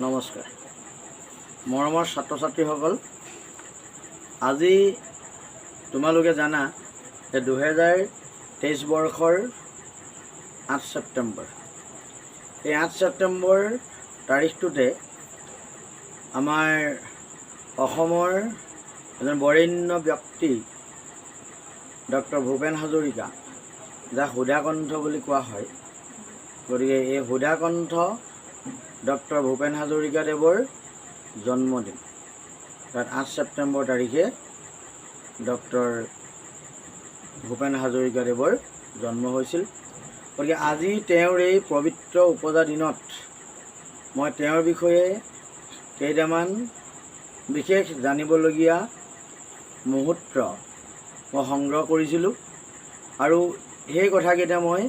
নমস্কাৰ মৰমৰ ছাত্ৰ ছাত্ৰীসকল, আজি তোমালোকে জানা যে 2023 বৰ্ষৰ 8 ছেপ্টেম্বৰ, এই 8 ছেপ্টেম্বৰ তাৰিখটোতে আমাৰ অসমৰ এজন বৰেণ্য ব্যক্তি ডক্টৰ ভূপেন হাজৰিকা, যাক সুধাকণ্ঠ বুলি কোৱা হয়। গতিকে এই সুধাকণ্ঠ ডক্টৰ ভূপেন হাজৰিকাদেৱৰ জন্মদিন। তাত 8 ছেপ্টেম্বৰ তাৰিখে ডক্টৰ ভূপেন হাজৰিকাদেৱৰ জন্ম হৈছিল। গতিকে আজি তেওঁৰ এই পবিত্ৰ উপজা দিনত মই তেওঁৰ বিষয়ে কেইটামান বিশেষ জানিবলগীয়া মুহূৰ্ত মই সংগ্ৰহ কৰিছিলোঁ আৰু সেই কথাকেইটা মই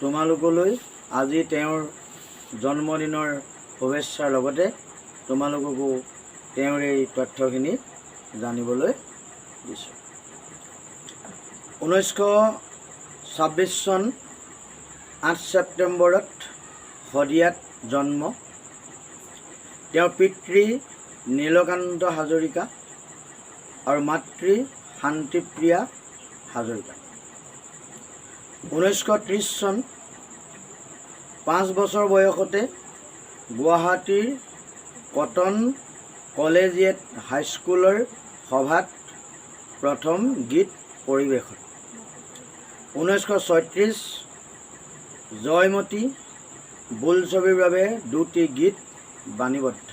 তোমালোকলৈ আজি তেওঁৰ জন্মদিনৰ শুভেচ্ছাৰ লগতে তোমালোককো তেওঁৰ এই তথ্যখিনি জানিবলৈ দিছোঁ। 1926 চন 8 ছেপ্টেম্বৰত শদিয়াত জন্ম। তেওঁৰ পিতৃ নীলকান্ত হাজৰিকা আৰু মাতৃ শান্তিপ্ৰিয়া হাজৰিকা। 1930 চন 5 বছৰ বয়সতে গুৱাহাটীৰ কটন কলেজিয়েট হাইস্কুলৰ সভাত প্ৰথম গীত পৰিৱেশন। 1936 জয়মতী বোলছবিৰ বাবে 2টি গীত বাণীবদ্ধ।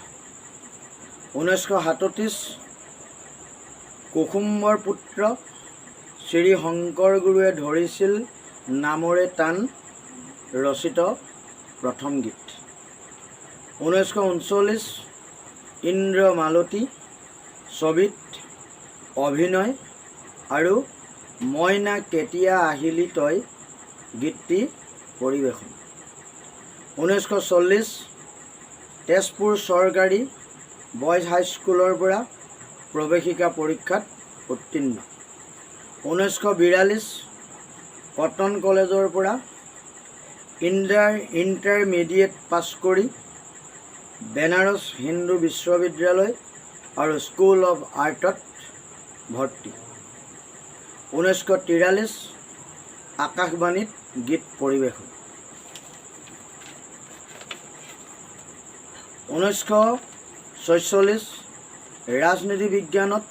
1937 কুসুমৰ পুত্ৰ শ্ৰী শংকৰ গুৰুৱে ধৰিছিল নামৰে টান ৰচিত প্ৰথম গীত। 1939 ইন্দ্ৰমালতী ছবিত অভিনয় আৰু মইনা কেতিয়া আহিলি তই গীতটি পৰিৱেশন। 1940 তেজপুৰ চৰকাৰী বইজ হাইস্কুলৰ পৰা প্ৰৱেশিকা পৰীক্ষাত উত্তীৰ্ণ। 1942 কটন কলেজৰ পৰা ইণ্টাৰমিডিয়েট পাছ কৰি বেনাৰস হিন্দু বিশ্ববিদ্যালয় আৰু স্কুল অৱ আৰ্টত ভৰ্তি। 1943 আকাশবাণীত গীত পৰিৱেশন। 1946 ৰাজনীতি বিজ্ঞানত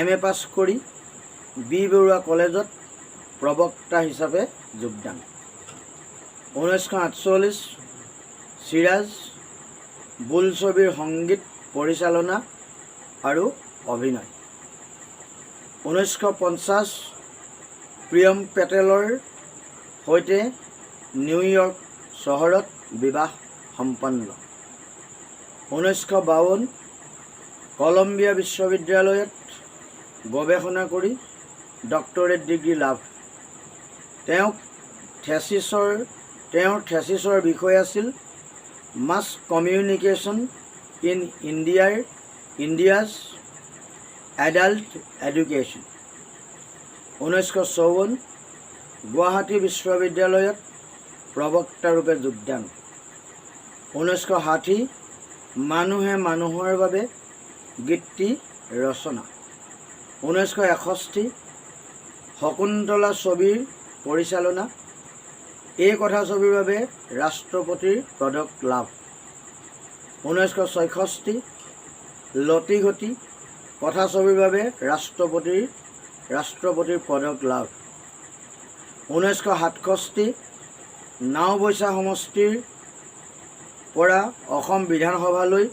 MA পাছ কৰি বি বৰুৱা কলেজত প্ৰবক্তা হিচাপে যোগদান। 1948 চিৰাজ বোলছবিৰ সংগীত পৰিচালনা আৰু অভিনয়। 1950 প্ৰিয়ম পেটেলৰ সৈতে নিউয়ৰ্ক চহৰত বিবাহ সম্পন্ন। 1952 কলম্বিয়া বিশ্ববিদ্যালয়ত গৱেষণা কৰি ডক্টৰেট ডিগ্ৰী লাভ। তেওঁৰ থেচিছৰ বিষয় আছিল mass communication in India's adult education. 1954 Guwahati বিশ্ববিদ্যালয়ত প্ৰবক্তাৰূপে যোগদান। 1960 মানুহে মানুহৰ বাবে গীতটি ৰচনা। 1961 শকুন্তলা ছবিৰ পৰিচালনা, এই কথা ছবিৰ বাবে ৰাষ্ট্ৰপতিৰ পদক লাভ। 1966 লতি ঘটি কথা ছবিৰ বাবে ৰাষ্ট্ৰপতিৰ পদক লাভ। 1967 নাওবৈচা সমষ্টিৰ পৰা অসম বিধানসভালৈ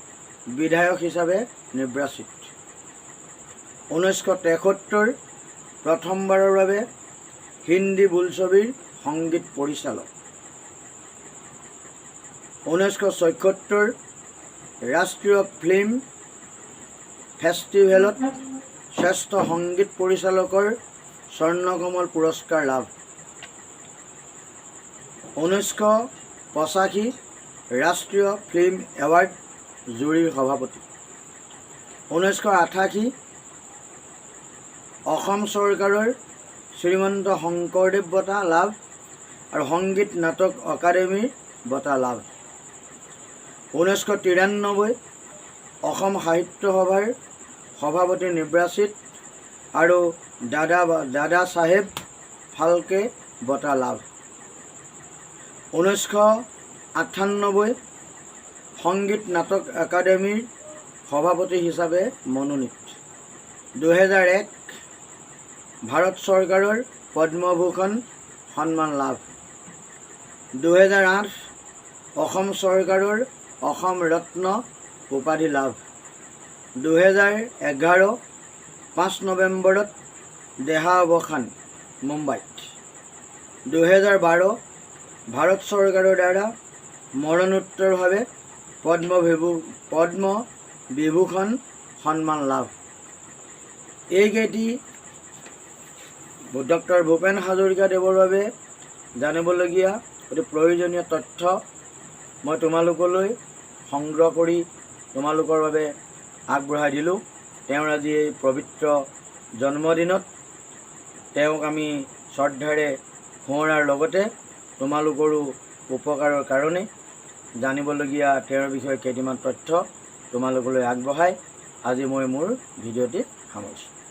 বিধায়ক হিচাপে নিৰ্বাচিত। 1973 প্ৰথমবাৰৰ বাবে হিন্দী বোলছবিৰ সংগীত পৰিচালক। 1974 ৰাষ্ট্ৰীয় ফিল্ম ফেষ্টিভেলত শ্ৰেষ্ঠ সংগীত পৰিচালকৰ স্বৰ্ণকমল পুৰস্কাৰ লাভ। 1985 ৰাষ্ট্ৰীয় ফিল্ম এৱাৰ্ড জুৰীৰ সভাপতি। 1988 অসম চৰকাৰৰ শ্ৰীমন্ত শংকৰদেৱ বঁটা লাভ আৰু সংগীত নাটক অকাডেমীৰ বঁটা লাভ। 1993 অসম সাহিত্য সভাৰ সভাপতি নিৰ্বাচিত আৰু দাদা চাহেব ফাল্কে বঁটা লাভ। 1998 সংগীত নাটক একাডেমীৰ সভাপতি হিচাপে মনোনীত। 2001 ভাৰত চৰকাৰৰ পদ্মভূষণ সন্মান লাভ। 2008 অসম চৰকাৰৰ অসম ৰত্ন উপাধি লাভ। 2011 5 নৱেম্বৰত দেহাৱসান মুম্বাইত। 2012 ভাৰত চৰকাৰৰ দ্বাৰা মৰণোত্তৰভাৱে পদ্ম বিভূষণ সন্মান লাভ। এইকেইটি ডক্টৰ ভূপেন হাজৰিকাদেৱৰ বাবে জানিবলগীয়া অতি প্ৰয়োজনীয় তথ্য মই তোমালোকলৈ সংগ্ৰহ কৰি তোমালোকৰ বাবে আগবঢ়াই দিলোঁ। তেওঁৰ আজি এই পবিত্ৰ জন্মদিনত তেওঁক আমি শ্ৰদ্ধাৰে সোঁৱৰাৰ লগতে তোমালোকৰো উপকাৰৰ কাৰণে জানিবলগীয়া তেওঁৰ বিষয়ে কেইটামান তথ্য তোমালোকলৈ আগবঢ়াই আজি মই মোৰ ভিডিঅ'টি সামৰিছোঁ।